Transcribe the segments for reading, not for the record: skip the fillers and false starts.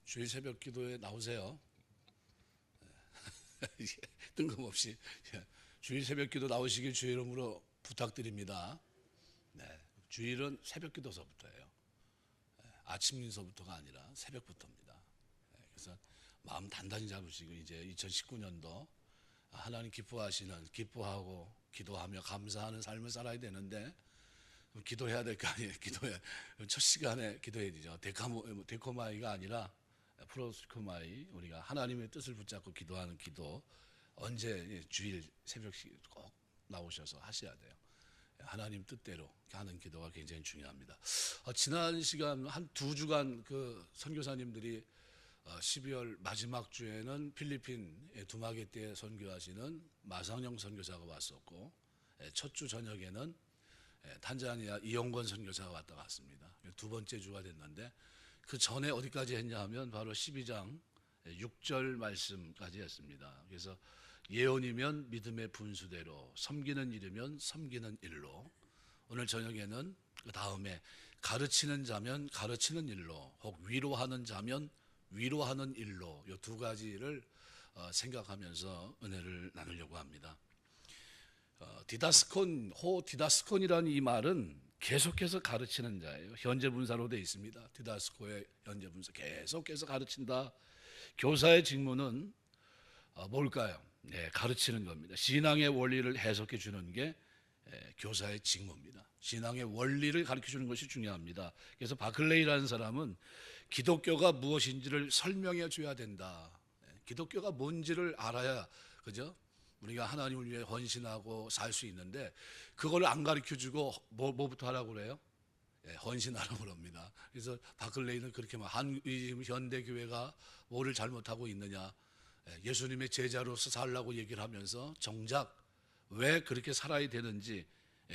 주일 새벽 기도에 나오세요. 뜬금없이 주일 새벽 기도 나오시길 주의 이름으로 부탁드립니다. 네, 주일은 새벽 기도서부터예요. 아침 인서부터가 아니라 새벽부터입니다. 그래서 마음 단단히 잡으시고 이제 2019년도 하나님 기뻐하고 기도하며 감사하는 삶을 살아야 되는데 기도해야 될 거 아니에요. 기도해 첫 시간에 기도해야 되죠. 데코마이가 아니라 프로스코마이, 우리가 하나님의 뜻을 붙잡고 기도하는 기도, 언제 주일 새벽씩 꼭 나오셔서 하셔야 돼요. 하나님 뜻대로 하는 기도가 굉장히 중요합니다. 지난 시간 한 2주간 그 선교사님들이 12월 마지막 주에는 필리핀 두마게 때 선교하시는 마상영 선교사가 왔었고, 첫 주 저녁에는 탄자니아 이용건 선교사가 왔다 갔습니다. 두 번째 주가 됐는데, 그 전에 어디까지 했냐 하면 바로 12장 6절 말씀까지 했습니다. 그래서 예언이면 믿음의 분수대로, 섬기는 일이면 섬기는 일로, 오늘 저녁에는 그 다음에 가르치는 자면 가르치는 일로, 혹 위로하는 자면 위로하는 일로, 이 두 가지를 생각하면서 은혜를 나누려고 합니다. 디다스콘이라는 이 말은 계속해서 가르치는 자예요. 현재 분사로 되어 있습니다. 디다스코의 현재 분사, 계속해서 가르친다. 교사의 직무는 뭘까요? 네, 가르치는 겁니다. 신앙의 원리를 해석해 주는 게 교사의 직무입니다. 신앙의 원리를 가르쳐 주는 것이 중요합니다. 그래서 바클레이라는 사람은 기독교가 무엇인지를 설명해 줘야 된다. 기독교가 뭔지를 알아야, 그죠? 우리가 하나님을 위해 헌신하고 살 수 있는데, 그걸 안 가르쳐 주고 뭐부터 하라고 그래요? 헌신하라고 그럽니다. 그래서 바클레이는 그렇게 현대교회가 뭐를 잘못하고 있느냐, 예수님의 제자로서 살라고 얘기를 하면서 정작 왜 그렇게 살아야 되는지,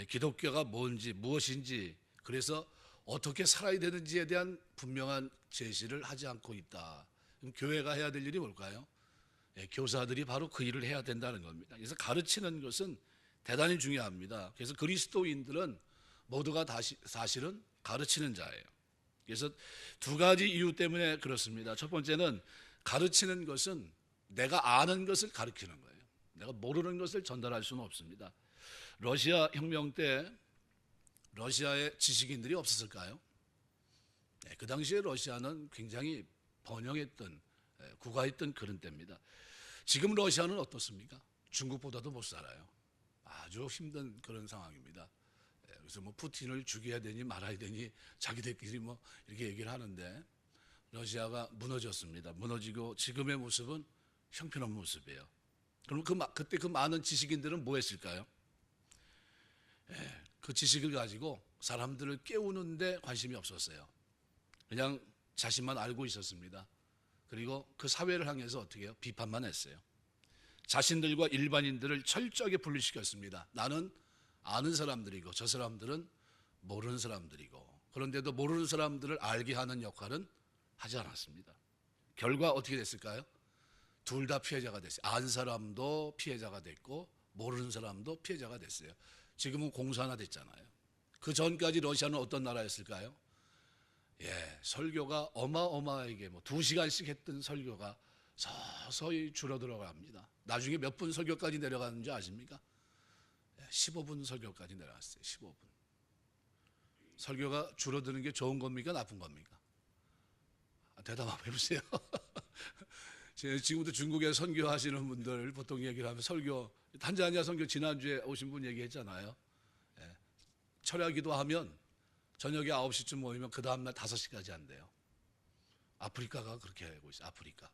기독교가 뭔지 무엇인지, 그래서 어떻게 살아야 되는지에 대한 분명한 제시를 하지 않고 있다. 그럼 교회가 해야 될 일이 뭘까요? 교사들이 바로 그 일을 해야 된다는 겁니다. 그래서 가르치는 것은 대단히 중요합니다. 그래서 그리스도인들은 모두가 사실은 가르치는 자예요. 그래서 두 가지 이유 때문에 그렇습니다. 첫 번째는, 가르치는 것은 내가 아는 것을 가르치는 거예요. 내가 모르는 것을 전달할 수는 없습니다. 러시아 혁명 때 러시아에 지식인들이 없었을까요? 그 당시에 러시아는 굉장히 번영했던, 국가했던 그런 때입니다. 지금 러시아는 어떻습니까? 중국보다도 못 살아요. 아주 힘든 그런 상황입니다. 그래서 뭐 푸틴을 죽여야 되니 말아야 되니 자기들끼리 뭐 이렇게 얘기를 하는데, 러시아가 무너졌습니다. 무너지고 지금의 모습은 형편없는 모습이에요. 그럼 그때 그 많은 지식인들은 뭐 했을까요? 그 지식을 가지고 사람들을 깨우는데 관심이 없었어요. 그냥 자신만 알고 있었습니다. 그리고 그 사회를 향해서 어떻게 해요? 비판만 했어요. 자신들과 일반인들을 철저하게 분리시켰습니다. 나는 아는 사람들이고 저 사람들은 모르는 사람들이고, 그런데도 모르는 사람들을 알게 하는 역할은 하지 않았습니다. 결과 어떻게 됐을까요? 둘 다 피해자가 됐어요. 안 사람도 피해자가 됐고 모르는 사람도 피해자가 됐어요. 지금은 공산화됐잖아요. 그 전까지 러시아는 어떤 나라였을까요? 설교가 어마어마하게 2시간씩 했던 설교가 서서히 줄어들어갑니다. 나중에 몇 분 설교까지 내려가는지 아십니까? 15분 설교까지 내려갔어요. 15분. 설교가 줄어드는 게 좋은 겁니까? 나쁜 겁니까? 대답 한번 해보세요. 지금도 중국에 선교하시는 분들 보통 얘기를 하면, 탄자니아 선교 지난주에 오신 분 얘기했잖아요. 철야 기도하면 저녁에 9시쯤 모이면 그 다음날 5시까지 한대요. 아프리카가 그렇게 하고 있어요. 아프리카.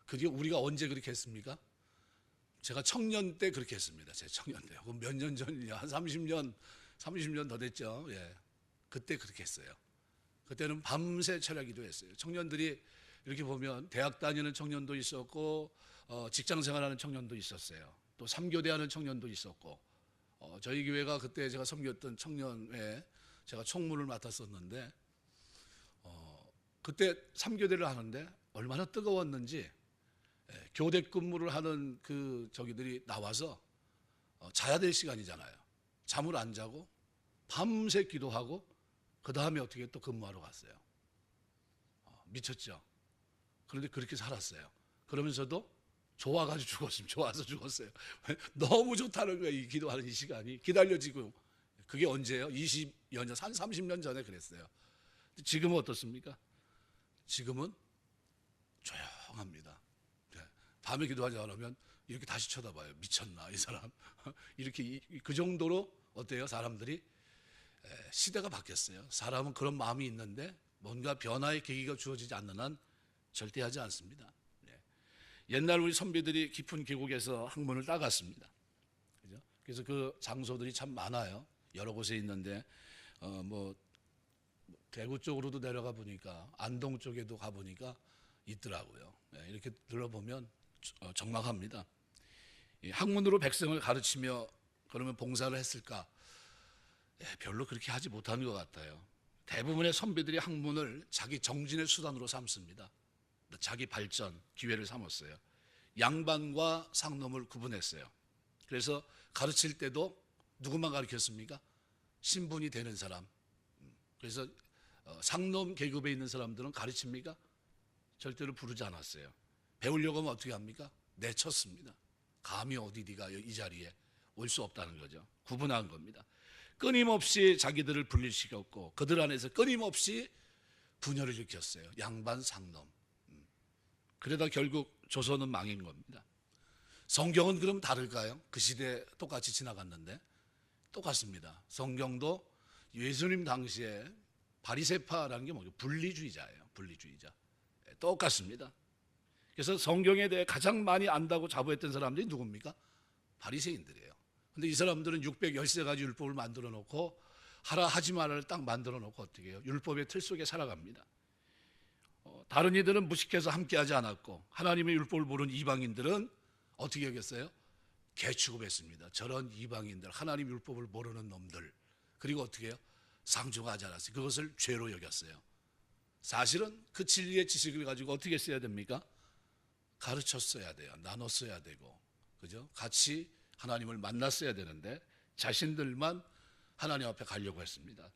그게 우리가 언제 그렇게 했습니까? 제가 청년 때 그렇게 했습니다. 제 청년 때. 그럼 몇 년 전이냐? 한 30년 더 됐죠. 그때 그렇게 했어요. 그때는 밤새 철야 기도했어요. 청년들이 이렇게 보면 대학 다니는 청년도 있었고, 직장 생활하는 청년도 있었어요. 또 3교대 하는 청년도 있었고, 저희 교회가 그때 제가 섬겼던 청년회 제가 총무를 맡았었는데, 그때 3교대를 하는데 얼마나 뜨거웠는지, 교대 근무를 하는 저기들이 나와서 자야 될 시간이잖아요. 잠을 안 자고 밤새 기도하고 그 다음에 어떻게 또 근무하러 갔어요. 미쳤죠. 그런데 그렇게 살았어요. 그러면서도 좋아가지고 죽었습니다. 좋아서 죽었어요. 너무 좋다는 거예요. 이 기도하는 이 시간이 기다려지고. 그게 언제예요? 20여 년, 한 30년 전에 그랬어요. 지금은 어떻습니까? 지금은 조용합니다. 밤에 기도하지 않으면 이렇게 다시 쳐다봐요. 미쳤나 이 사람. 이렇게 그 정도로 어때요? 사람들이 시대가 바뀌었어요. 사람은 그런 마음이 있는데 뭔가 변화의 계기가 주어지지 않는 한 절대 하지 않습니다. 옛날 우리 선비들이 깊은 계곡에서 항문을 따갔습니다. 그죠? 그래서 그 장소들이 참 많아요. 여러 곳에 있는데 뭐 대구 쪽으로도 내려가 보니까 안동 쪽에도 가 보니까 있더라고요. 이렇게 들어보면 적막합니다. 학문으로 백성을 가르치며 그러면 봉사를 했을까? 별로 그렇게 하지 못하는 것 같아요. 대부분의 선비들이 학문을 자기 정진의 수단으로 삼습니다. 자기 발전, 기회를 삼았어요. 양반과 상놈을 구분했어요. 그래서 가르칠 때도 누구만 가르쳤습니까? 신분이 되는 사람. 그래서 상놈 계급에 있는 사람들은 가르칩니까? 절대로 부르지 않았어요. 배우려고 하면 어떻게 합니까? 내쳤습니다. 감히 어디 네가 이 자리에 올 수 없다는 거죠. 구분한 겁니다. 끊임없이 자기들을 분리시켰고 그들 안에서 끊임없이 분열을 일으켰어요. 양반 상놈. 그러다 결국 조선은 망인 겁니다. 성경은 그럼 다를까요? 그 시대 똑같이 지나갔는데 똑같습니다. 성경도 예수님 당시에 바리새파라는 게 뭐죠? 분리주의자예요. 분리주의자. 똑같습니다. 그래서 성경에 대해 가장 많이 안다고 자부했던 사람들이 누굽니까? 바리새인들이에요. 근데 이 사람들은 613가지 율법을 만들어 놓고 하라 하지 말아를 딱 만들어 놓고 어떻게 해요? 율법의 틀 속에 살아갑니다. 다른 이들은 무식해서 함께하지 않았고 하나님의 율법을 모르는 이방인들은 어떻게 여겼어요? 개취급했습니다. 저런 이방인들, 하나님 율법을 모르는 놈들. 그리고 어떻게 해요? 상종하지 않았어요. 그것을 죄로 여겼어요. 사실은 그 진리의 지식을 가지고 어떻게 써야 됩니까? 가르쳤어야 돼요. 나눴어야 되고, 그죠? 같이 하나님을 만났어야 되는데 자신들만 하나님 앞에 가려고 했습니다.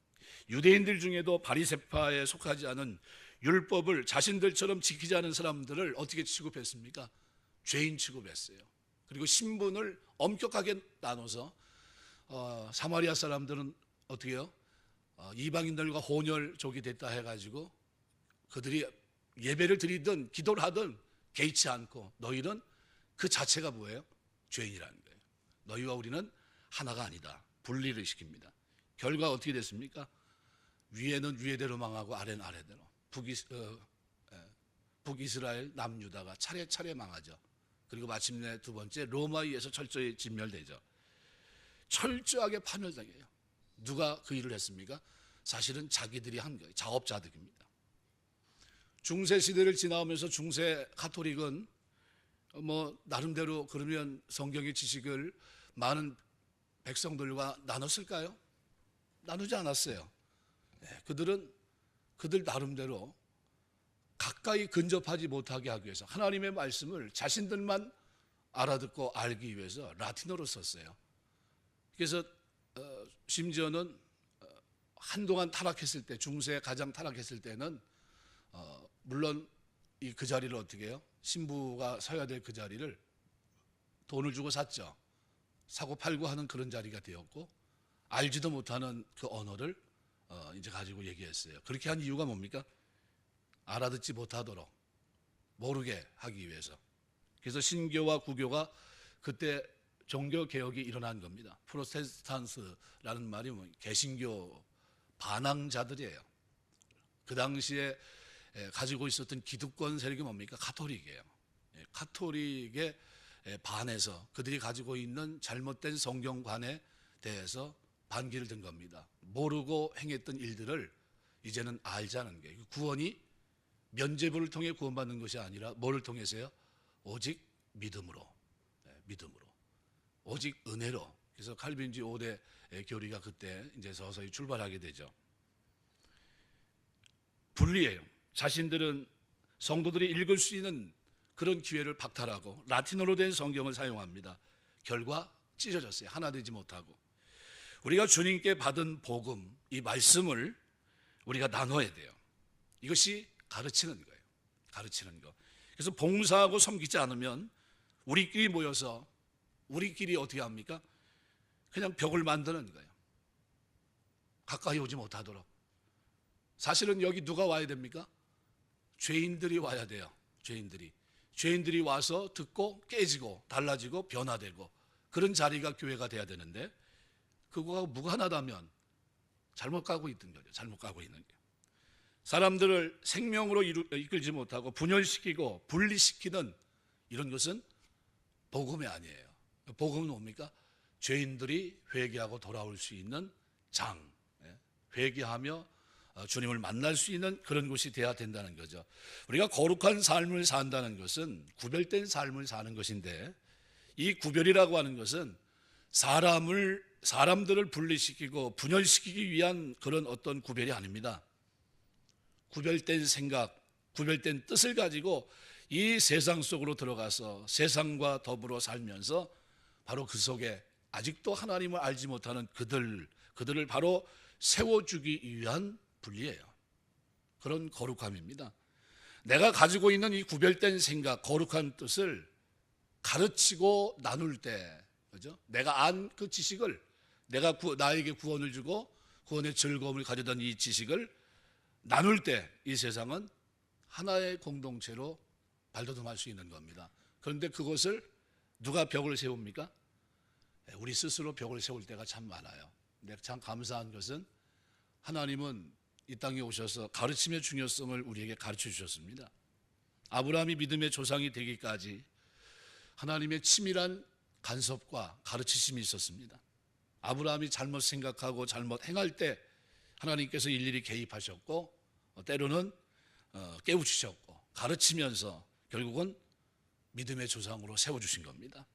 유대인들 중에도 바리새파에 속하지 않은 율법을 자신들처럼 지키지 않은 사람들을 어떻게 취급했습니까? 죄인 취급했어요. 그리고 신분을 엄격하게 나눠서 사마리아 사람들은 어떻게 해요? 이방인들과 혼혈족이 됐다 해가지고 그들이 예배를 드리든 기도를 하든 개의치 않고 너희는 그 자체가 뭐예요? 죄인이라는 거예요. 너희와 우리는 하나가 아니다. 분리를 시킵니다. 결과 어떻게 됐습니까? 위에는 위에대로 망하고 아래는 아래대로. 북이스라엘 남유다가 차례차례 망하죠. 그리고 마침내 두 번째 로마에 의해서 철저히 진멸되죠. 철저하게 파멸당해요. 누가 그 일을 했습니까? 사실은 자기들이 한 거예요. 자업자득입니다. 중세 시대를 지나오면서 중세 가톨릭은 뭐 나름대로 그러면 성경의 지식을 많은 백성들과 나눴을까요? 나누지 않았어요. 그들 나름대로 가까이 근접하지 못하게 하기 위해서 하나님의 말씀을 자신들만 알아듣고 알기 위해서 라틴어로 썼어요. 그래서 심지어는 한동안 타락했을 때, 중세 가장 타락했을 때는 물론 그 자리를 어떻게 해요? 신부가 서야 될 그 자리를 돈을 주고 샀죠. 사고 팔고 하는 그런 자리가 되었고 알지도 못하는 그 언어를 이제 가지고 얘기했어요. 그렇게 한 이유가 뭡니까? 알아듣지 못하도록 모르게 하기 위해서. 그래서 신교와 구교가 그때 종교 개혁이 일어난 겁니다. 프로테스탄스라는 말이 뭐 개신교 반항자들이에요. 그 당시에 가지고 있었던 기득권 세력이 뭡니까? 가톨릭이에요. 가톨릭에 반해서 그들이 가지고 있는 잘못된 성경관에 대해서 반기를 든 겁니다. 모르고 행했던 일들을 이제는 알자는 게 구원이 면죄부를 통해 구원받는 것이 아니라 뭐를 통해서요? 오직 믿음으로, 믿음으로, 오직 은혜로. 그래서 칼빈주의 5대 교리가 그때 이제 서서히 출발하게 되죠. 분리해요. 자신들은 성도들이 읽을 수 있는 그런 기회를 박탈하고 라틴어로 된 성경을 사용합니다. 결과 찢어졌어요. 하나 되지 못하고. 우리가 주님께 받은 복음, 이 말씀을 우리가 나눠야 돼요. 이것이 가르치는 거예요. 가르치는 거. 그래서 봉사하고 섬기지 않으면 우리끼리 모여서 우리끼리 어떻게 합니까? 그냥 벽을 만드는 거예요. 가까이 오지 못하도록. 사실은 여기 누가 와야 됩니까? 죄인들이 와야 돼요. 죄인들이 와서 듣고 깨지고 달라지고 변화되고 그런 자리가 교회가 돼야 되는데 그거하고 무관하다면 잘못 가고 있는 거죠. 잘못 가고 있는 거예요. 사람들을 생명으로 이끌지 못하고 분열시키고 분리시키는 이런 것은 복음이 아니에요. 복음은 뭡니까? 죄인들이 회개하고 돌아올 수 있는 장, 회개하며 주님을 만날 수 있는 그런 곳이 돼야 된다는 거죠. 우리가 거룩한 삶을 산다는 것은 구별된 삶을 사는 것인데 이 구별이라고 하는 것은 사람들을 분리시키고 분열시키기 위한 그런 어떤 구별이 아닙니다. 구별된 생각, 구별된 뜻을 가지고 이 세상 속으로 들어가서 세상과 더불어 살면서 바로 그 속에 아직도 하나님을 알지 못하는 그들을 바로 세워주기 위한 분리예요. 그런 거룩함입니다. 내가 가지고 있는 이 구별된 생각, 거룩한 뜻을 가르치고 나눌 때, 그죠? 내가 안 그 지식을 나에게 구원을 주고 구원의 즐거움을 가져던 이 지식을 나눌 때 이 세상은 하나의 공동체로 발돋움할 수 있는 겁니다. 그런데 그것을 누가 벽을 세웁니까? 우리 스스로 벽을 세울 때가 참 많아요. 근데 참 감사한 것은 하나님은 이 땅에 오셔서 가르침의 중요성을 우리에게 가르쳐 주셨습니다. 아브라함이 믿음의 조상이 되기까지 하나님의 치밀한 간섭과 가르치심이 있었습니다. 아브라함이 잘못 생각하고 잘못 행할 때 하나님께서 일일이 개입하셨고 때로는 깨우치셨고 가르치면서 결국은 믿음의 조상으로 세워주신 겁니다.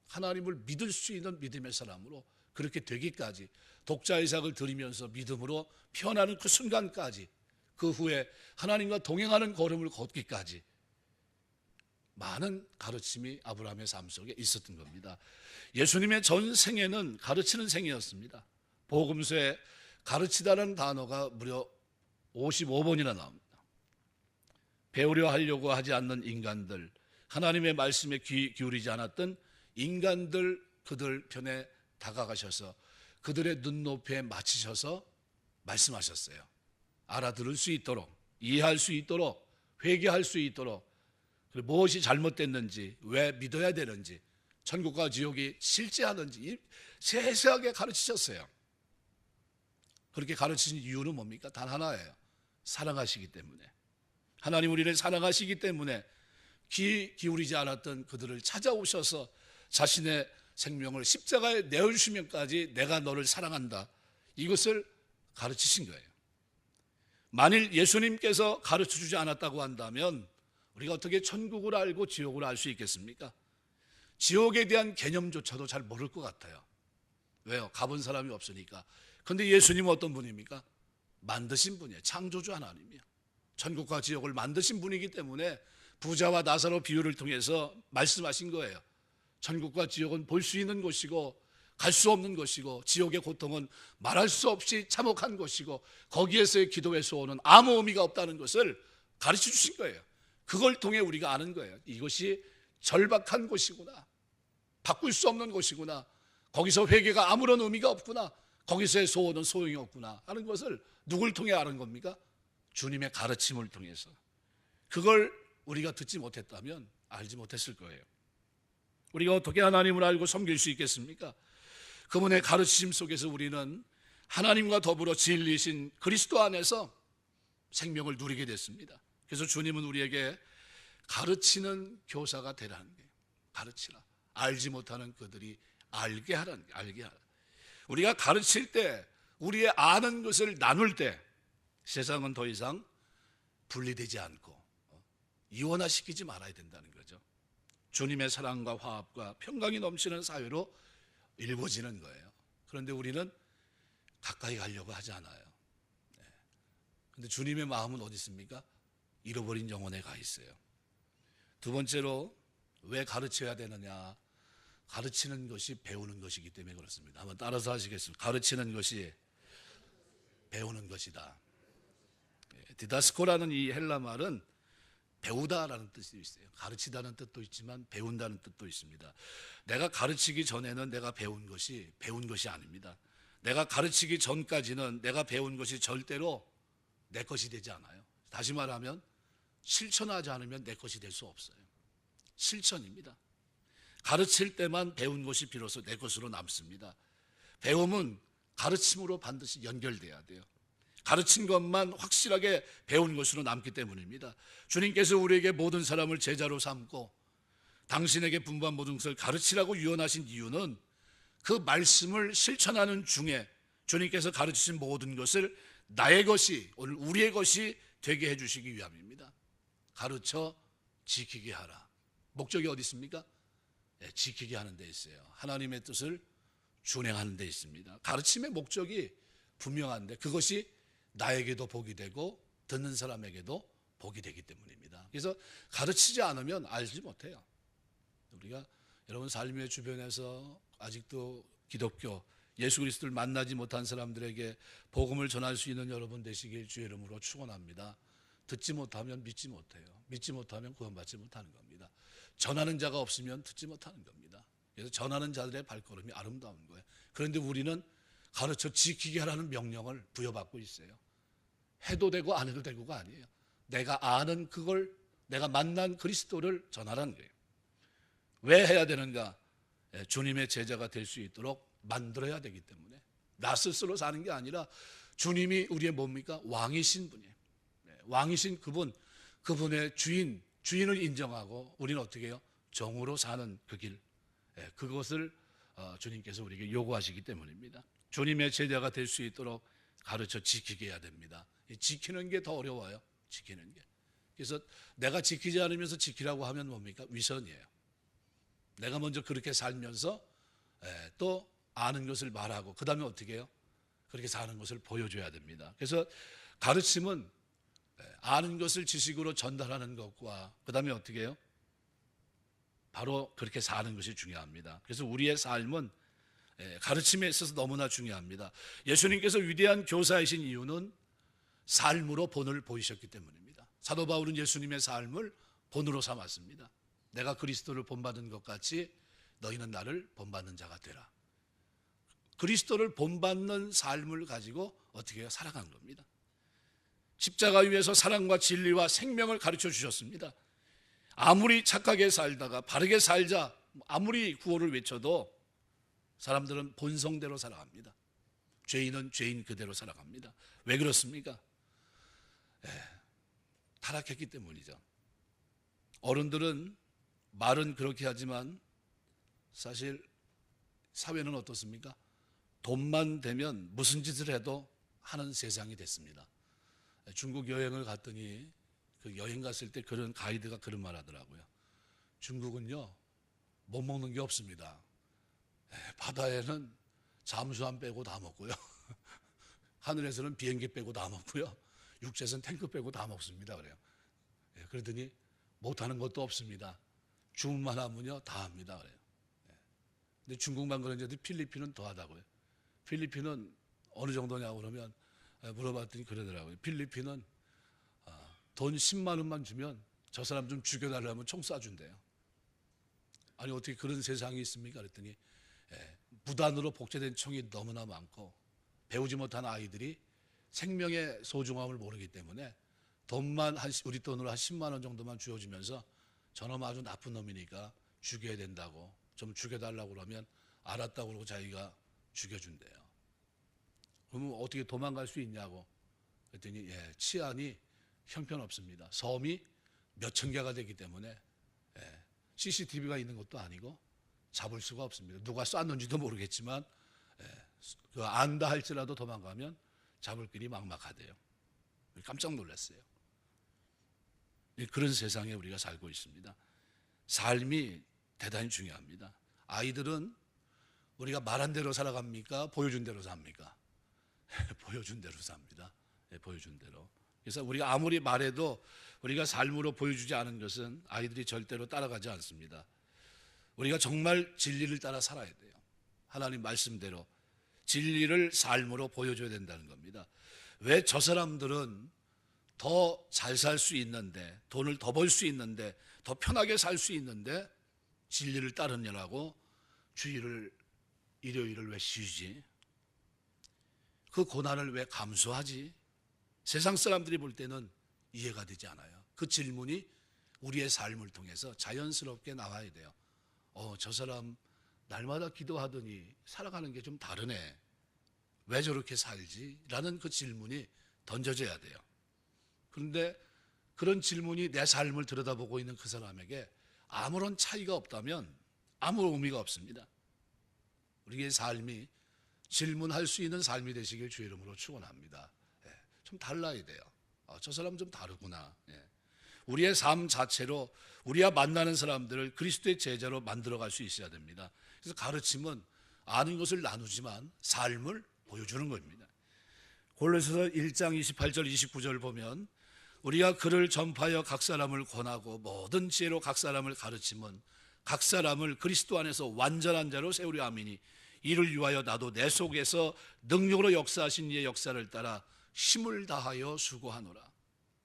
하나님을 믿을 수 있는 믿음의 사람으로 그렇게 되기까지 독자 이삭을 드리면서 믿음으로 표현하는 그 순간까지 그 후에 하나님과 동행하는 걸음을 걷기까지 많은 가르침이 아브라함의 삶 속에 있었던 겁니다. 예수님의 전 생애는 가르치는 생애였습니다. 복음서에 가르치다는 단어가 무려 55번이나 나옵니다. 배우려 하려고 하지 않는 인간들, 하나님의 말씀에 귀 기울이지 않았던 인간들 그들 편에 다가가셔서 그들의 눈높이에 맞추셔서 말씀하셨어요. 알아들을 수 있도록, 이해할 수 있도록, 회개할 수 있도록, 그리고 무엇이 잘못됐는지, 왜 믿어야 되는지, 천국과 지옥이 실제하는지 세세하게 가르치셨어요. 그렇게 가르치신 이유는 뭡니까? 단 하나예요. 사랑하시기 때문에. 하나님 우리를 사랑하시기 때문에 귀 기울이지 않았던 그들을 찾아오셔서 자신의 생명을 십자가에 내어주시면까지 내가 너를 사랑한다. 이것을 가르치신 거예요. 만일 예수님께서 가르쳐주지 않았다고 한다면 우리가 어떻게 천국을 알고 지옥을 알 수 있겠습니까? 지옥에 대한 개념조차도 잘 모를 것 같아요. 왜요? 가본 사람이 없으니까. 그런데 예수님은 어떤 분입니까? 만드신 분이에요. 창조주 하나님이에요. 천국과 지옥을 만드신 분이기 때문에 부자와 나사로 비유를 통해서 말씀하신 거예요. 천국과 지옥은 볼 수 있는 곳이고 갈 수 없는 것이고 지옥의 고통은 말할 수 없이 참혹한 것이고 거기에서의 기도의 소원은 아무 의미가 없다는 것을 가르쳐 주신 거예요. 그걸 통해 우리가 아는 거예요. 이것이 절박한 곳이구나. 바꿀 수 없는 곳이구나. 거기서 회개가 아무런 의미가 없구나. 거기서의 소원은 소용이 없구나 하는 것을 누굴 통해 아는 겁니까? 주님의 가르침을 통해서. 그걸 우리가 듣지 못했다면 알지 못했을 거예요. 우리가 어떻게 하나님을 알고 섬길 수 있겠습니까? 그분의 가르치심 속에서 우리는 하나님과 더불어 진리신 그리스도 안에서 생명을 누리게 됐습니다. 그래서 주님은 우리에게 가르치는 교사가 되라는 거예요. 가르치라. 알지 못하는 그들이 알게 하라는 거예요. 알게 하라. 우리가 가르칠 때, 우리의 아는 것을 나눌 때 세상은 더 이상 분리되지 않고 이원화시키지 말아야 된다는 거죠. 주님의 사랑과 화합과 평강이 넘치는 사회로 일궈지는 거예요. 그런데 우리는 가까이 가려고 하지 않아요. 그런데 주님의 마음은 어디 있습니까? 잃어버린 영혼에 가 있어요. 두 번째로 왜 가르쳐야 되느냐? 가르치는 것이 배우는 것이기 때문에 그렇습니다. 한번 따라서 하시겠습니다. 가르치는 것이 배우는 것이다. 디다스코라는 이 헬라 말은 배우다라는 뜻이 있어요. 가르치다는 뜻도 있지만 배운다는 뜻도 있습니다. 내가 가르치기 전에는 내가 배운 것이 아닙니다. 내가 가르치기 전까지는 내가 배운 것이 절대로 내 것이 되지 않아요. 다시 말하면 실천하지 않으면 내 것이 될 수 없어요. 실천입니다. 가르칠 때만 배운 것이 비로소 내 것으로 남습니다. 배움은 가르침으로 반드시 연결돼야 돼요. 가르친 것만 확실하게 배운 것으로 남기 때문입니다. 주님께서 우리에게 모든 사람을 제자로 삼고 당신에게 분부한 모든 것을 가르치라고 유언하신 이유는 그 말씀을 실천하는 중에 주님께서 가르치신 모든 것을 나의 것이, 오늘 우리의 것이 되게 해주시기 위함입니다. 가르쳐 지키게 하라. 목적이 어디 있습니까? 지키게 하는 데 있어요. 하나님의 뜻을 준행하는 데 있습니다. 가르침의 목적이 분명한데 그것이 나에게도 복이 되고 듣는 사람에게도 복이 되기 때문입니다. 그래서 가르치지 않으면 알지 못해요. 우리가 여러분 삶의 주변에서 아직도 기독교, 예수 그리스도를 만나지 못한 사람들에게 복음을 전할 수 있는 여러분 되시길 주의 이름으로 축원합니다. 듣지 못하면 믿지 못해요. 믿지 못하면 구원받지 못하는 겁니다. 전하는 자가 없으면 듣지 못하는 겁니다. 그래서 전하는 자들의 발걸음이 아름다운 거예요. 그런데 우리는 가르쳐 지키게 하라는 명령을 부여받고 있어요. 해도 되고 안 해도 되고가 아니에요. 내가 아는 그걸, 내가 만난 그리스도를 전하라는 거예요. 왜 해야 되는가? 주님의 제자가 될 수 있도록 만들어야 되기 때문에. 나 스스로 사는 게 아니라 주님이 우리의 뭡니까? 왕이신 분이에요. 왕이신 그분의 주인을 인정하고 우리는 어떻게 해요? 정으로 사는 그 길, 그것을 주님께서 우리에게 요구하시기 때문입니다. 주님의 제자가 될 수 있도록 가르쳐 지키게 해야 됩니다. 지키는 게 더 어려워요. 지키는 게. 그래서 내가 지키지 않으면서 지키라고 하면 뭡니까? 위선이에요. 내가 먼저 그렇게 살면서 또 아는 것을 말하고 그 다음에 어떻게 해요? 그렇게 사는 것을 보여줘야 됩니다. 그래서 가르침은 아는 것을 지식으로 전달하는 것과 그 다음에 어떻게 해요? 바로 그렇게 사는 것이 중요합니다. 그래서 우리의 삶은 가르침에 있어서 너무나 중요합니다. 예수님께서 위대한 교사이신 이유는 삶으로 본을 보이셨기 때문입니다. 사도 바울은 예수님의 삶을 본으로 삼았습니다. 내가 그리스도를 본받은 것 같이 너희는 나를 본받는 자가 되라. 그리스도를 본받는 삶을 가지고 어떻게 해요? 살아간 겁니다. 십자가 위에서 사랑과 진리와 생명을 가르쳐 주셨습니다. 아무리 착하게 살다가 바르게 살자, 아무리 구호를 외쳐도 사람들은 본성대로 살아갑니다. 죄인은 죄인 그대로 살아갑니다. 왜 그렇습니까? 타락했기 때문이죠. 어른들은 말은 그렇게 하지만 사실 사회는 어떻습니까? 돈만 되면 무슨 짓을 해도 하는 세상이 됐습니다. 중국 여행을 갔더니 그 여행 갔을 때 그런 가이드가 그런 말 하더라고요. 중국은요, 못 먹는 게 없습니다. 바다에는 잠수함 빼고 다 먹고요. 하늘에서는 비행기 빼고 다 먹고요. 육지에서는 탱크 빼고 다 먹습니다. 그래요. 그러더니 못하는 것도 없습니다. 주문만 하면요 다 합니다. 그래요. 근데 중국만 그런지 필리핀은 더하다고요. 필리핀은 어느 정도냐고 그러면 물어봤더니 그러더라고요. 필리핀은 돈 10만 원만 주면 저 사람 좀 죽여달라면 총 쏴준대요. 아니 어떻게 그런 세상이 있습니까? 그랬더니 무단으로 복제된 총이 너무나 많고 배우지 못한 아이들이 생명의 소중함을 모르기 때문에 돈만 우리 돈으로 한 10만 원 정도만 주어주면서 저놈 아주 나쁜 놈이니까 죽여야 된다고, 좀 죽여달라고 그러면 알았다고 그러고 자기가 죽여준대요. 그러면 어떻게 도망갈 수 있냐고 그랬더니 치안이 형편없습니다. 섬이 몇천 개가 되기 때문에 CCTV가 있는 것도 아니고 잡을 수가 없습니다. 누가 쐈는지도 모르겠지만 그 안다 할지라도 도망가면 잡을 길이 막막하대요. 깜짝 놀랐어요. 그런 세상에 우리가 살고 있습니다. 삶이 대단히 중요합니다. 아이들은 우리가 말한 대로 살아갑니까? 보여준 대로 삽니까? 보여준 대로 삽니다. 보여준 대로. 그래서 우리가 아무리 말해도 우리가 삶으로 보여주지 않은 것은 아이들이 절대로 따라가지 않습니다. 우리가 정말 진리를 따라 살아야 돼요. 하나님 말씀대로 진리를 삶으로 보여줘야 된다는 겁니다. 왜 저 사람들은 더 잘 살 수 있는데, 돈을 더 벌 수 있는데, 더 편하게 살 수 있는데 진리를 따르느라고 주일을, 일요일을 왜 쉬지? 그 고난을 왜 감수하지? 세상 사람들이 볼 때는 이해가 되지 않아요. 그 질문이 우리의 삶을 통해서 자연스럽게 나와야 돼요. 저 사람 날마다 기도하더니 살아가는 게 좀 다르네. 왜 저렇게 살지? 라는 그 질문이 던져져야 돼요. 그런데 그런 질문이 내 삶을 들여다보고 있는 그 사람에게 아무런 차이가 없다면 아무 의미가 없습니다. 우리의 삶이 질문할 수 있는 삶이 되시길 주의 이름으로 축원합니다. 좀 달라야 돼요. 저 사람 좀 다르구나. 우리의 삶 자체로 우리와 만나는 사람들을 그리스도의 제자로 만들어갈 수 있어야 됩니다. 그래서 가르침은 아는 것을 나누지만 삶을 보여주는 겁니다. 골로새서 1장 28절 29절 보면 우리가 그를 전파하여 각 사람을 권하고 모든 지혜로 각 사람을 가르침은 각 사람을 그리스도 안에서 완전한 자로 세우려 함이니 이를 위하여 나도 내 속에서 능력으로 역사하신 이의 역사를 따라 힘을 다하여 수고하노라.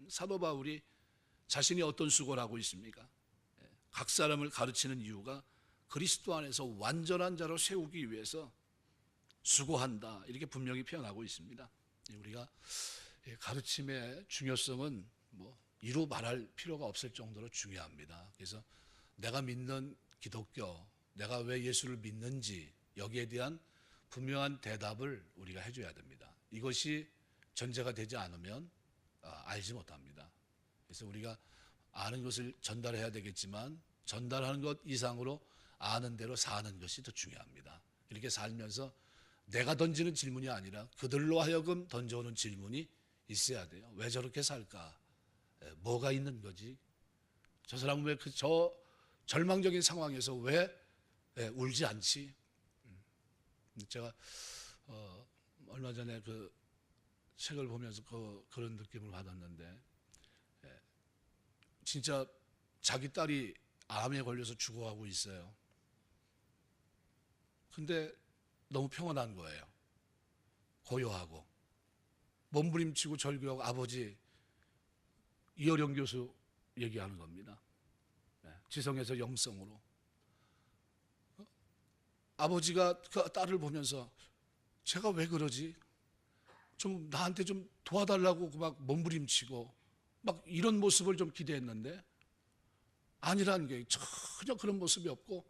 사도 바울이 자신이 어떤 수고를 하고 있습니까? 각 사람을 가르치는 이유가 그리스도 안에서 완전한 자로 세우기 위해서 수고한다, 이렇게 분명히 표현하고 있습니다. 우리가 가르침의 중요성은 이루 말할 필요가 없을 정도로 중요합니다. 그래서 내가 믿는 기독교, 내가 왜 예수를 믿는지 여기에 대한 분명한 대답을 우리가 해줘야 됩니다. 이것이 전제가 되지 않으면 알지 못합니다. 그래서 우리가 아는 것을 전달해야 되겠지만 전달하는 것 이상으로 아는 대로 사는 것이 더 중요합니다. 이렇게 살면서 내가 던지는 질문이 아니라 그들로 하여금 던져오는 질문이 있어야 돼요. 왜 저렇게 살까? 뭐가 있는 거지? 저 사람은 왜 저 절망적인 상황에서 왜 울지 않지? 제가 얼마 전에 그 책을 보면서 그런 느낌을 받았는데, 진짜 자기 딸이 암에 걸려서 죽어가고 있어요. 근데 너무 평온한 거예요. 고요하고 몸부림치고 절규하고. 아버지, 이어령 교수 얘기하는 겁니다. 지성에서 영성으로. 아버지가 그 딸을 보면서 제가 왜 그러지? 좀 나한테 좀 도와달라고 막 몸부림치고 막 이런 모습을 좀 기대했는데 아니라는 게 전혀 그런 모습이 없고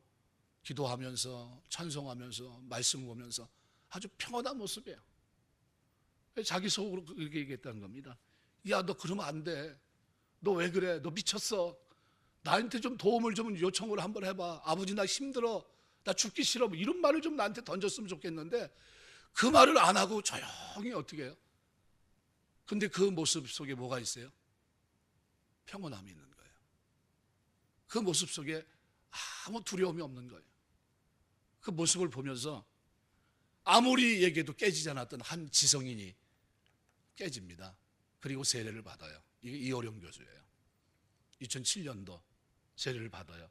기도하면서 찬송하면서 말씀 보면서 아주 평온한 모습이에요. 자기 속으로 그렇게 얘기했다는 겁니다. 야, 너 그러면 안 돼. 너 왜 그래? 너 미쳤어. 나한테 좀 도움을 좀 요청을 한번 해봐. 아버지 나 힘들어. 나 죽기 싫어. 이런 말을 좀 나한테 던졌으면 좋겠는데 그 말을 안 하고 조용히 어떻게 해요? 근데 그 모습 속에 뭐가 있어요? 평온함이 있는 거예요. 그 모습 속에 아무 두려움이 없는 거예요. 그 모습을 보면서 아무리 얘기해도 깨지지 않았던 한 지성인이 깨집니다. 그리고 세례를 받아요. 이게 이어령 교수예요. 2007년도 세례를 받아요.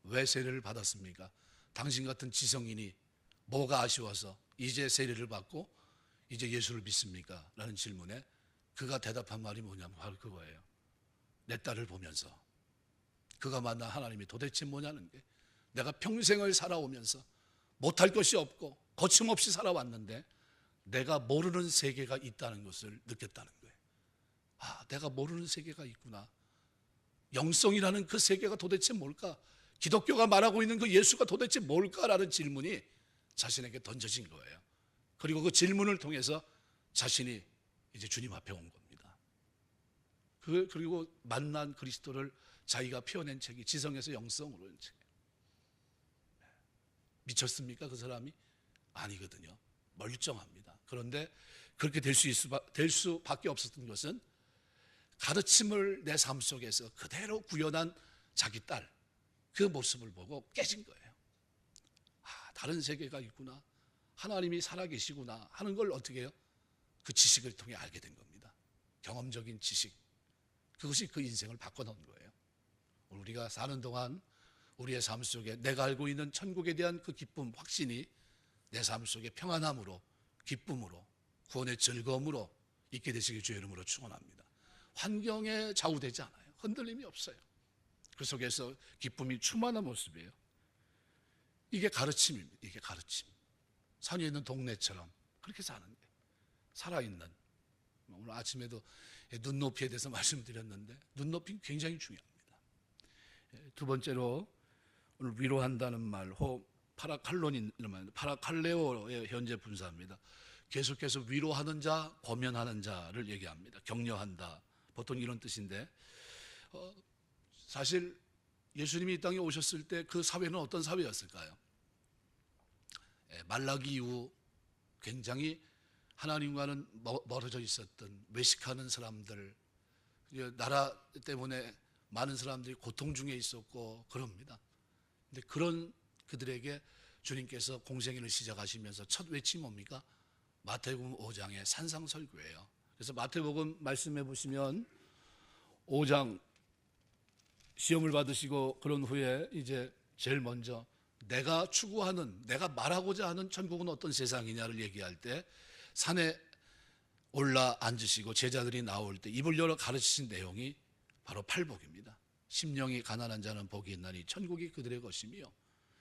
왜 세례를 받았습니까? 당신 같은 지성인이 뭐가 아쉬워서 이제 세례를 받고 이제 예수를 믿습니까? 라는 질문에 그가 대답한 말이 뭐냐면 바로 그거예요. 내 딸을 보면서 그가 만난 하나님이 도대체 뭐냐는 게, 내가 평생을 살아오면서 못할 것이 없고 거침없이 살아왔는데 내가 모르는 세계가 있다는 것을 느꼈다는 거예요. 내가 모르는 세계가 있구나. 영성이라는 그 세계가 도대체 뭘까? 기독교가 말하고 있는 그 예수가 도대체 뭘까라는 질문이 자신에게 던져진 거예요. 그리고 그 질문을 통해서 자신이 이제 주님 앞에 온 겁니다. 그리고 만난 그리스도를 자기가 표현한 책이 지성에서 영성으로 된 책이에요. 미쳤습니까? 그 사람이? 아니거든요. 멀쩡합니다. 그런데 그렇게 될 수밖에 없었던 것은 가르침을 내 삶 속에서 그대로 구현한 자기 딸, 그 모습을 보고 깨진 거예요. 다른 세계가 있구나, 하나님이 살아계시구나 하는 걸 어떻게 해요? 그 지식을 통해 알게 된 겁니다. 경험적인 지식, 그것이 그 인생을 바꿔놓은 거예요. 우리가 사는 동안 우리의 삶 속에 내가 알고 있는 천국에 대한 그 기쁨, 확신이 내 삶 속에 평안함으로, 기쁨으로, 구원의 즐거움으로 있게 되시길 주의 이름으로 축원합니다. 환경에 좌우되지 않아요. 흔들림이 없어요. 그 속에서 기쁨이 충만한 모습이에요. 이게 가르침입니다. 이게 가르침. 산에 있는 동네처럼 그렇게 사는 게 살아있는. 오늘 아침에도 눈높이에 대해서 말씀드렸는데 눈높이는 굉장히 중요합니다. 두 번째로 오늘 위로한다는 말, 파라칼론이라는 말, 파라칼레오의 현재 분사입니다. 계속해서 위로하는 자, 권면하는 자를 얘기합니다. 격려한다. 보통 이런 뜻인데 사실 예수님이 이 땅에 오셨을 때 그 사회는 어떤 사회였을까요? 말라기 이후 굉장히 하나님과는 멀어져 있었던 외식하는 사람들, 나라 때문에 많은 사람들이 고통 중에 있었고 그럽니다. 근데 그런 그들에게 주님께서 공생애를 시작하시면서 첫 외침이 뭡니까? 마태복음 5장의 산상설교예요. 그래서 마태복음 말씀해 보시면 5장 시험을 받으시고 그런 후에 이제 제일 먼저 내가 추구하는, 내가 말하고자 하는 천국은 어떤 세상이냐를 얘기할 때 산에 올라 앉으시고 제자들이 나올 때 입을 열어 가르치신 내용이 바로 팔복입니다. 심령이 가난한 자는 복이 있나니 천국이 그들의 것이며,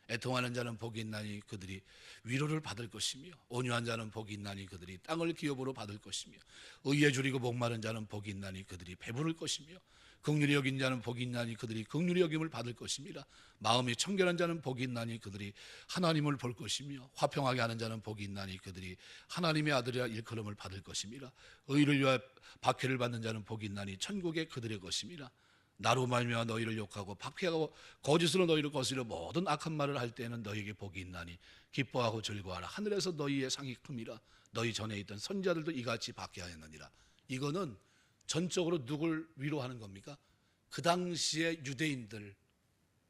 애통하는 자는 복이 있나니 그들이 위로를 받을 것이며, 온유한 자는 복이 있나니 그들이 땅을 기업으로 받을 것이며, 의에 줄이고 목마른 자는 복이 있나니 그들이 배부를 것이며, 긍휼히 여긴 자는 복이 있나니 그들이 긍휼히 여김을 받을 것입니다. 마음이 청결한 자는 복이 있나니 그들이 하나님을 볼 것이며, 화평하게 하는 자는 복이 있나니 그들이 하나님의 아들이라 일컬음을 받을 것입니다. 의를 위하여 박해를 받는 자는 복이 있나니 천국에 그들의 것입니다. 나로 말미암아 너희를 욕하고 박해하고 거짓으로 너희를 거스려 모든 악한 말을 할 때에는 너희에게 복이 있나니 기뻐하고 즐거워하라. 하늘에서 너희의 상이 큼이라. 너희 전에 있던 선지자들도 이같이 박해하였느니라. 이거는 전적으로 누굴 위로하는 겁니까? 그 당시에 유대인들,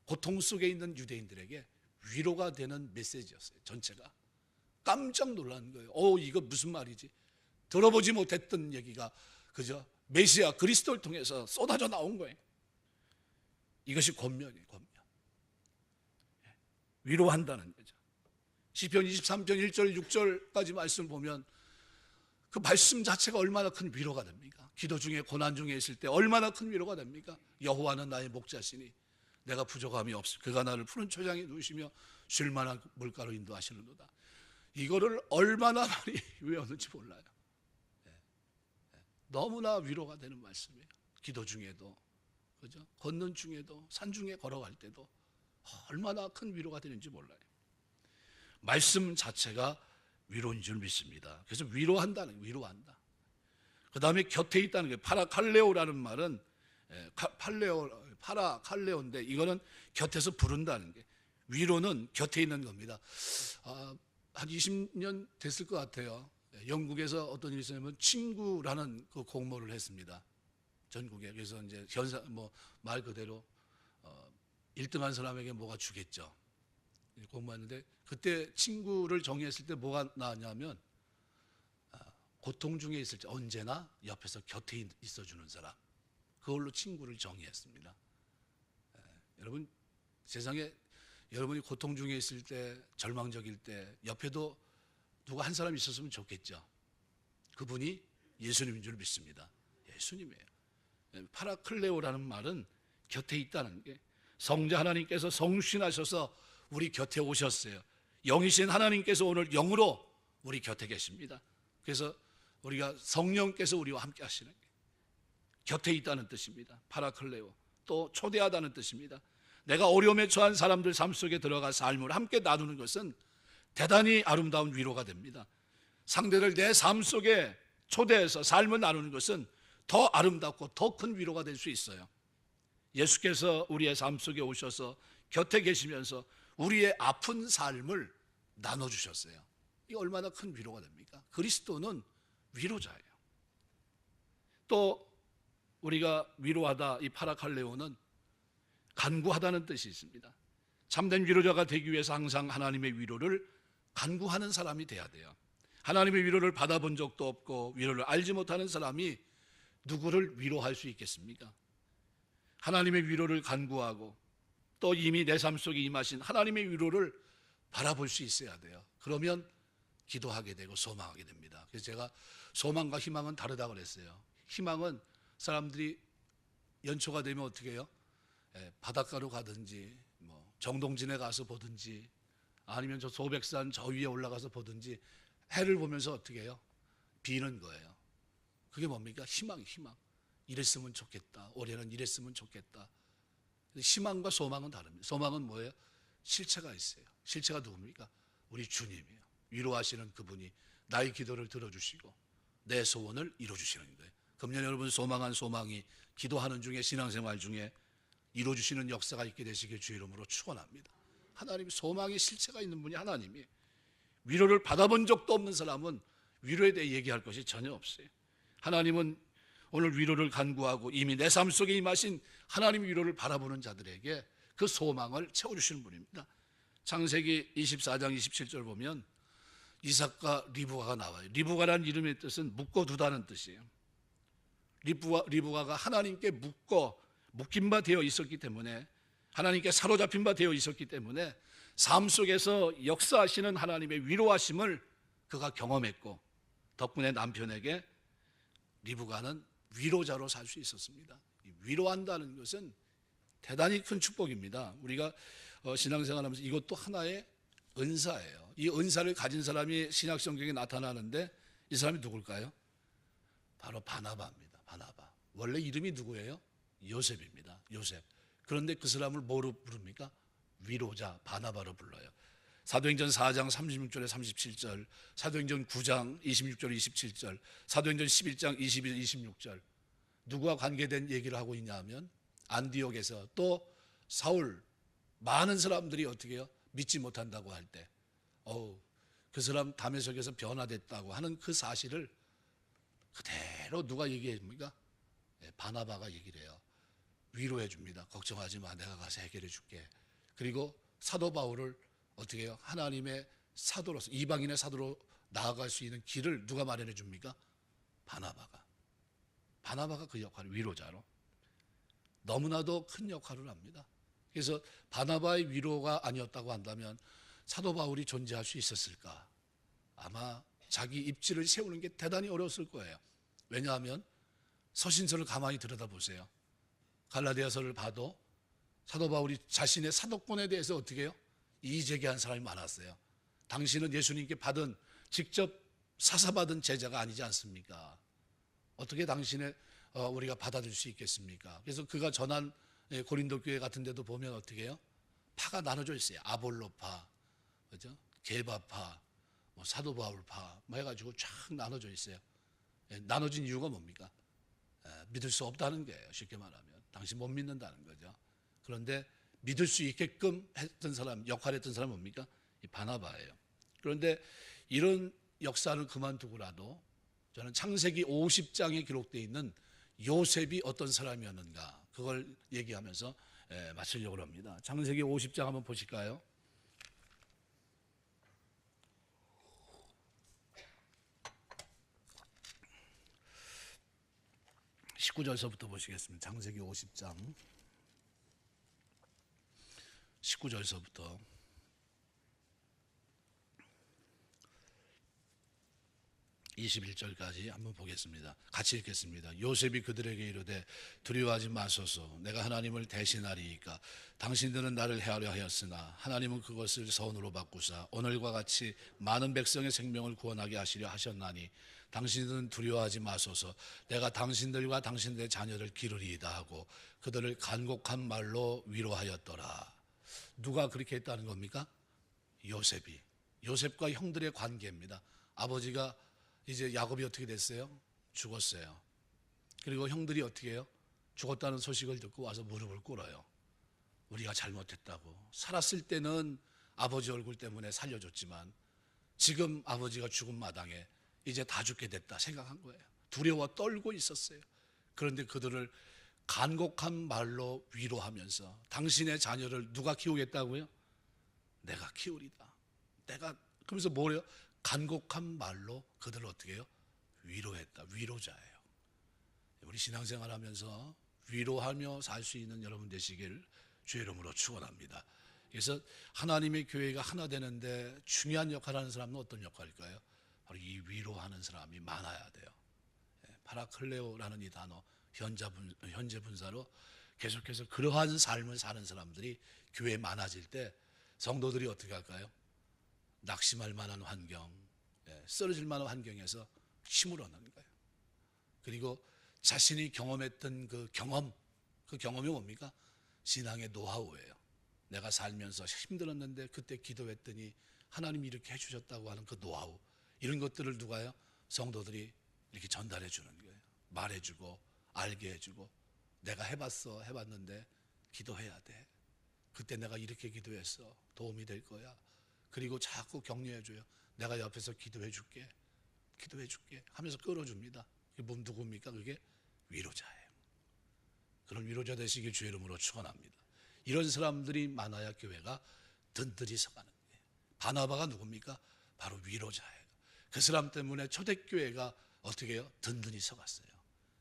고통 속에 있는 유대인들에게 위로가 되는 메시지였어요. 전체가 깜짝 놀란 거예요. 이거 무슨 말이지? 들어보지 못했던 얘기가 그저 메시아 그리스도를 통해서 쏟아져 나온 거예요. 이것이 권면이에요. 권면. 위로한다는 거죠. 시편 23편 1절 6절까지 말씀 보면 그 말씀 자체가 얼마나 큰 위로가 됩니까? 기도 중에 고난 중에 있을 때 얼마나 큰 위로가 됩니까? 여호와는 나의 목자시니 내가 부족함이 없음. 그가 나를 푸른 초장에 누우시며 쉴 만한 물가로 인도하시는도다. 이거를 얼마나 많이 외웠는지 몰라요. 너무나 위로가 되는 말씀이에요. 기도 중에도, 그죠? 걷는 중에도, 산 중에 걸어갈 때도 얼마나 큰 위로가 되는지 몰라요. 말씀 자체가 위로인 줄 믿습니다. 그래서 위로한다. 그 다음에 곁에 있다는 게 파라칼레오라는 말은 파라칼레오인데 이거는 곁에서 부른다는 게, 위로는 곁에 있는 겁니다. 한 20년 됐을 것 같아요. 영국에서 어떤 일이 있었냐면 친구라는 그 공모를 했습니다. 전국에. 그래서 이제 말 그대로 1등한 사람에게 뭐가 주겠죠. 공모했는데 그때 친구를 정의했을 때 뭐가 나왔냐면 고통 중에 있을 때 언제나 옆에서 곁에 있어주는 사람, 그걸로 친구를 정의했습니다. 여러분, 세상에 여러분이 고통 중에 있을 때, 절망적일 때 옆에도 누가 한 사람 있었으면 좋겠죠. 그분이 예수님인 줄 믿습니다. 예수님이에요. 파라클레오라는 말은 곁에 있다는 게, 성자 하나님께서 성신하셔서 우리 곁에 오셨어요. 영이신 하나님께서 오늘 영으로 우리 곁에 계십니다. 그래서 우리가 성령께서 우리와 함께 하시는 게 곁에 있다는 뜻입니다. 파라클레오. 또 초대하다는 뜻입니다. 내가 어려움에 처한 사람들 삶 속에 들어가 삶을 함께 나누는 것은 대단히 아름다운 위로가 됩니다. 상대를 내 삶 속에 초대해서 삶을 나누는 것은 더 아름답고 더 큰 위로가 될 수 있어요. 예수께서 우리의 삶 속에 오셔서 곁에 계시면서 우리의 아픈 삶을 나눠주셨어요. 이게 얼마나 큰 위로가 됩니까? 그리스도는 위로자예요. 또 우리가 위로하다, 이 파라칼레오는 간구하다는 뜻이 있습니다. 참된 위로자가 되기 위해서 항상 하나님의 위로를 간구하는 사람이 돼야 돼요. 하나님의 위로를 받아본 적도 없고 위로를 알지 못하는 사람이 누구를 위로할 수 있겠습니까? 하나님의 위로를 간구하고 또 이미 내 삶 속에 임하신 하나님의 위로를 바라볼 수 있어야 돼요. 그러면 기도하게 되고 소망하게 됩니다. 그래서 제가 소망과 희망은 다르다고 그랬어요. 희망은 사람들이 연초가 되면 어떻게 해요? 바닷가로 가든지 뭐 정동진에 가서 보든지 아니면 저 소백산 저 위에 올라가서 보든지 해를 보면서 어떻게 해요? 비는 거예요. 그게 뭡니까? 희망. 이랬으면 좋겠다. 올해는 이랬으면 좋겠다. 희망과 소망은 다릅니다. 소망은 뭐예요? 실체가 있어요. 실체가 누굽니까? 우리 주님이에요. 위로하시는 그분이 나의 기도를 들어주시고 내 소원을 이루어주시는 거예요. 금년 여러분 소망한 소망이 기도하는 중에 신앙생활 중에 이루어주시는 역사가 있게 되시길 주의 이름으로 축원합니다. 하나님 소망의 실체가 있는 분이 하나님이에요. 위로를 받아본 적도 없는 사람은 위로에 대해 얘기할 것이 전혀 없어요. 하나님은 오늘 위로를 간구하고 이미 내 삶 속에 임하신 하나님의 위로를 바라보는 자들에게 그 소망을 채워주시는 분입니다. 창세기 24장 27절 보면 이삭과 리브가가 나와요. 리브가라는 이름의 뜻은 묶어두다는 뜻이에요. 리브가가 하나님께 묶인 바 되어 있었기 때문에, 하나님께 사로잡힌 바 되어 있었기 때문에 삶 속에서 역사하시는 하나님의 위로하심을 그가 경험했고, 덕분에 남편에게 리브가는 위로자로 살 수 있었습니다. 위로한다는 것은 대단히 큰 축복입니다. 우리가 신앙생활하면서 이것도 하나의 은사예요. 이 은사를 가진 사람이 신약 성경에 나타나는데 이 사람이 누굴까요? 바로 바나바입니다. 바나바. 원래 이름이 누구예요? 요셉입니다. 요셉. 그런데 그 사람을 뭐로 부릅니까? 위로자 바나바로 불러요. 사도행전 4장 36절에 37절, 사도행전 9장 26절 27절, 사도행전 11장 22절 26절. 누구와 관계된 얘기를 하고 있냐 하면 안디옥에서 또 사울, 많은 사람들이 어떻게 해요? 믿지 못한다고 할 때 그 사람 다메섹에서 변화됐다고 하는 그 사실을 그대로 누가 얘기해 줍니까? 바나바가 얘기를 해요. 위로해 줍니다. 걱정하지 마, 내가 가서 해결해 줄게. 그리고 사도 바울을 어떻게 해요? 하나님의 사도로서, 이방인의 사도로 나아갈 수 있는 길을 누가 마련해 줍니까? 바나바가 그 역할을, 위로자로 너무나도 큰 역할을 합니다. 그래서 바나바의 위로가 아니었다고 한다면 사도 바울이 존재할 수 있었을까? 아마 자기 입지를 세우는 게 대단히 어려웠을 거예요. 왜냐하면 서신서를 가만히 들여다보세요. 갈라디아서를 봐도 사도 바울이 자신의 사도권에 대해서 어떻게 해요? 이의제기한 사람이 많았어요. 당신은 예수님께 직접 사사받은 제자가 아니지 않습니까? 어떻게 당신의 우리가 받아들일 수 있겠습니까? 그래서 그가 전한 고린도 교회 같은 데도 보면 어떻게 해요? 파가 나눠져 있어요. 아볼로파, 그죠? 게바파, 사도 바울파 해가지고 쫙 나눠져 있어요. 나눠진 이유가 뭡니까? 믿을 수 없다는 거예요. 쉽게 말하면 당신 못 믿는다는 거죠. 그런데 믿을 수 있게끔 했던 사람, 역할했던 사람은 뭡니까? 이 바나바예요. 그런데 이런 역사는 그만두고라도 저는 창세기 50장에 기록되어 있는 요셉이 어떤 사람이었는가, 그걸 얘기하면서 마치려고 합니다. 창세기 50장 한번 보실까요? 19절서부터 보시겠습니다. 창세기 50장 19절서부터 21절까지 한번 보겠습니다. 같이 읽겠습니다. 요셉이 그들에게 이르되 두려워하지 마소서, 내가 하나님을 대신하리이까. 당신들은 나를 해하려 하였으나 하나님은 그것을 선으로 바꾸사 오늘과 같이 많은 백성의 생명을 구원하게 하시려 하셨나니 당신들은 두려워하지 마소서, 내가 당신들과 당신들의 자녀를 기르리이다 하고 그들을 간곡한 말로 위로하였더라. 누가 그렇게 했다는 겁니까? 요셉이. 요셉과 형들의 관계입니다. 아버지가 이제 야곱이 어떻게 됐어요? 죽었어요. 그리고 형들이 어떻게 해요? 죽었다는 소식을 듣고 와서 무릎을 꿇어요. 우리가 잘못했다고. 살았을 때는 아버지 얼굴 때문에 살려줬지만 지금 아버지가 죽은 마당에 이제 다 죽게 됐다 생각한 거예요. 두려워 떨고 있었어요. 그런데 그들을 간곡한 말로 위로하면서 당신의 자녀를 누가 키우겠다고요? 내가 키우리다. 그러면서 뭐래요? 간곡한 말로 그들을 어떻게 해요? 위로했다. 위로자예요. 우리 신앙생활 하면서 위로하며 살 수 있는 여러분 되시길 주의 이름으로 축원합니다. 그래서 하나님의 교회가 하나 되는데 중요한 역할을 하는 사람은 어떤 역할일까요? 바로 이 위로하는 사람이 많아야 돼요. 파라클레오라는 이 단어, 현재 분사로 계속해서 그러한 삶을 사는 사람들이 교회에 많아질 때 성도들이 어떻게 할까요? 낙심할 만한 환경, 쓰러질 만한 환경에서 힘을 얻는 거예요. 그리고 자신이 경험했던 그 경험이 뭡니까? 신앙의 노하우예요. 내가 살면서 힘들었는데 그때 기도했더니 하나님이 이렇게 해주셨다고 하는 그 노하우, 이런 것들을 누가요? 성도들이 이렇게 전달해 주는 거예요. 말해주고 알게 해주고, 내가 해봤는데 기도해야 돼. 그때 내가 이렇게 기도했어. 도움이 될 거야. 그리고 자꾸 격려해줘요. 내가 옆에서 기도해줄게 하면서 끌어줍니다. 그게 누굽니까? 그게 위로자예요. 그런 위로자 되시길 주의 이름으로 축원합니다. 이런 사람들이 많아야 교회가 든든히 서가는 거예요. 바나바가 누굽니까? 바로 위로자예요. 그 사람 때문에 초대교회가 어떻게 해요? 든든히 서갔어요.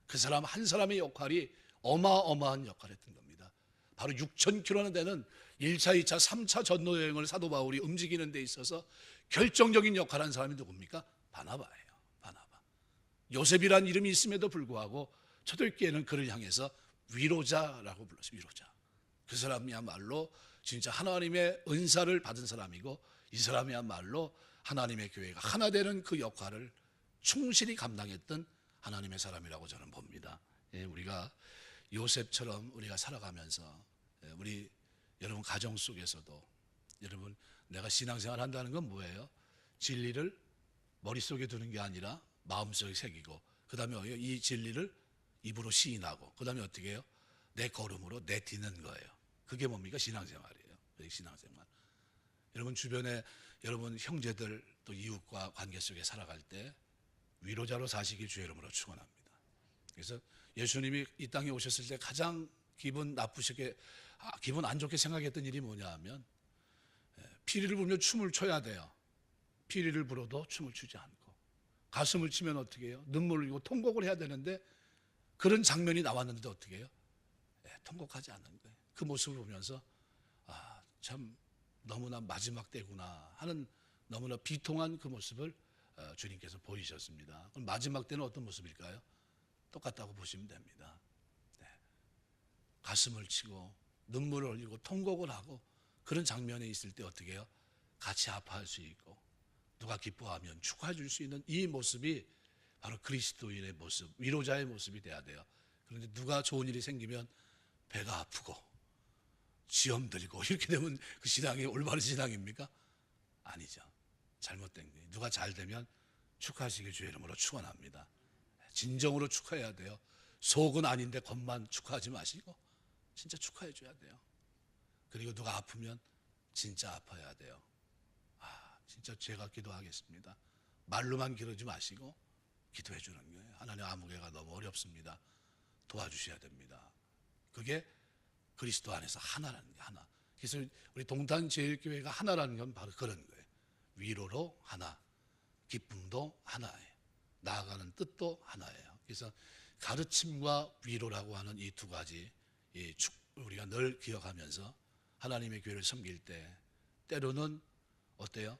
그 사람 한 사람의 역할이 어마어마한 역할을 했던 겁니다. 바로 6,000km나 되는 1차, 2차, 3차 전도 여행을 사도 바울이 움직이는 데 있어서 결정적인 역할을 한 사람이 누굽니까? 바나바예요. 바나바. 요셉이란 이름이 있음에도 불구하고 초대교회는 그를 향해서 위로자라고 불렀어요. 위로자. 그 사람이야말로 진짜 하나님의 은사를 받은 사람이고, 이 사람이야말로 하나님의 교회가 하나 되는 그 역할을 충실히 감당했던 하나님의 사람이라고 저는 봅니다. 우리가 요셉처럼 우리가 살아가면서, 우리 여러분 가정 속에서도, 여러분 내가 신앙생활 한다는 건 뭐예요? 진리를 머릿속에 두는 게 아니라 마음속에 새기고, 그 다음에 이 진리를 입으로 시인하고, 그 다음에 어떻게 해요? 내 걸음으로 내딛는 거예요. 그게 뭡니까? 신앙생활이에요. 신앙생활. 여러분 주변에 여러분 형제들 또 이웃과 관계 속에 살아갈 때 위로자로 사시길 주의 이름으로 축원합니다. 그래서 예수님이 이 땅에 오셨을 때 가장 기분 안 좋게 생각했던 일이 뭐냐 하면, 피리를 불면 춤을 춰야 돼요. 피리를 불어도 춤을 추지 않고, 가슴을 치면 어떻게 해요? 눈물을 흘리고 통곡을 해야 되는데, 그런 장면이 나왔는데 어떻게 해요? 통곡하지 않는 거예요. 그 모습을 보면서 참 너무나 마지막 때구나 하는, 너무나 비통한 그 모습을 주님께서 보이셨습니다. 그럼 마지막 때는 어떤 모습일까요? 똑같다고 보시면 됩니다. 가슴을 치고 눈물을 흘리고 통곡을 하고, 그런 장면에 있을 때 어떻게 해요? 같이 아파할 수 있고, 누가 기뻐하면 축하해 줄 수 있는 이 모습이 바로 그리스도인의 모습, 위로자의 모습이 돼야 돼요. 그런데 누가 좋은 일이 생기면 배가 아프고 시험 들고 이렇게 되면 그 신앙이 올바른 신앙입니까? 아니죠. 잘못된 거예요. 누가 잘 되면 축하하시길 주의 이름으로 축원합니다. 진정으로 축하해야 돼요. 속은 아닌데 겉만 축하하지 마시고 진짜 축하해 줘야 돼요. 그리고 누가 아프면 진짜 아파야 돼요. 진짜 제가 기도하겠습니다. 말로만 기르지 마시고 기도해 주는 거예요. 하나님, 아무개가 너무 어렵습니다. 도와주셔야 됩니다. 그게 그리스도 안에서 하나라는 게 하나. 그래서 우리 동탄제일교회가 하나라는 건 바로 그런 거예요. 위로로 하나, 기쁨도 하나예요. 나아가는 뜻도 하나예요. 그래서 가르침과 위로라고 하는 이 두 가지, 우리가 늘 기억하면서 하나님의 교회를 섬길 때, 때로는 어때요?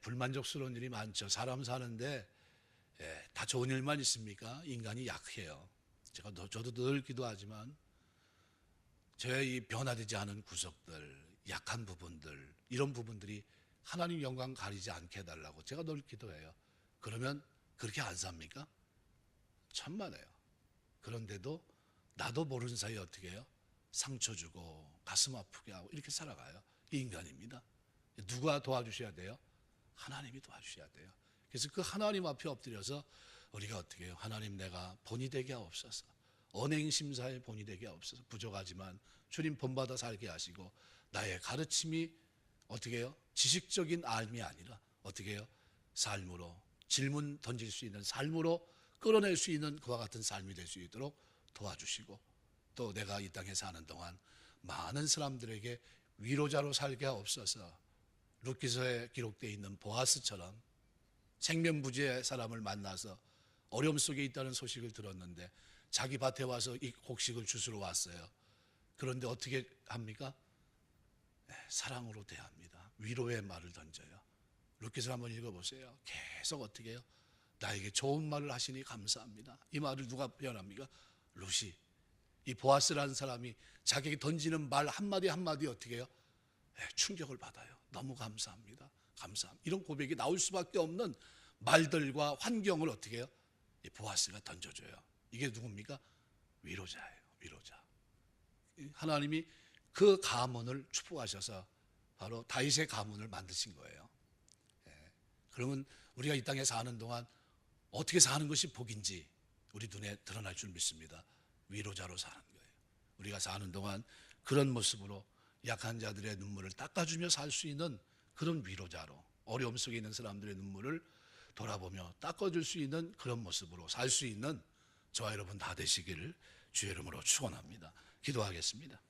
불만족스러운 일이 많죠. 사람 사는데 다 좋은 일만 있습니까? 인간이 약해요. 저도 늘 기도하지만 저의 이 변화되지 않은 구석들, 약한 부분들, 이런 부분들이 하나님 영광 가리지 않게 해달라고 제가 늘 기도해요. 그러면 그렇게 안 삽니까? 천만에요. 그런데도 나도 모르는 사이에 어떻게 해요? 상처 주고 가슴 아프게 하고 이렇게 살아가요. 이 인간입니다. 누가 도와주셔야 돼요? 하나님이 도와주셔야 돼요. 그래서 그 하나님 앞에 엎드려서 우리가 어떻게 해요? 하나님, 내가 본이 되게 하옵소서. 언행심사의 본이 되게 하옵소서. 부족하지만 주님 본받아 살게 하시고, 나의 가르침이 어떻게 해요? 지식적인 알미 아니라 어떻게 해요? 삶으로, 질문 던질 수 있는 삶으로 끌어낼 수 있는 그와 같은 삶이 될 수 있도록 도와주시고, 또 내가 이 땅에 사는 동안 많은 사람들에게 위로자로 살게 하옵소서. 룻기서에 기록되어 있는 보아스처럼 생면부지의 사람을 만나서 어려움 속에 있다는 소식을 들었는데 자기 밭에 와서 이 곡식을 주스러 왔어요. 그런데 어떻게 합니까? 사랑으로 대합니다. 위로의 말을 던져요. 룻기서 한번 읽어보세요. 계속 어떻게 해요? 나에게 좋은 말을 하시니 감사합니다. 이 말을 누가 표현합니까? 룻이, 이 보아스라는 사람이 자기에게 던지는 말 한마디 한마디 어떻게 해요? 충격을 받아요. 너무 감사합니다. 감사합니다. 이런 고백이 나올 수밖에 없는 말들과 환경을 어떻게 해요? 이 보아스가 던져줘요. 이게 누굽니까? 위로자예요. 위로자. 하나님이 그 가문을 축복하셔서 바로 다윗의 가문을 만드신 거예요. 그러면 우리가 이 땅에 사는 동안 어떻게 사는 것이 복인지 우리 눈에 드러날 줄 믿습니다. 위로자로 사는 거예요. 우리가 사는 동안 그런 모습으로 약한 자들의 눈물을 닦아주며 살 수 있는 그런 위로자로, 어려움 속에 있는 사람들의 눈물을 돌아보며 닦아줄 수 있는 그런 모습으로 살 수 있는 저와 여러분 다 되시기를 주의 이름으로 축원합니다. 기도하겠습니다.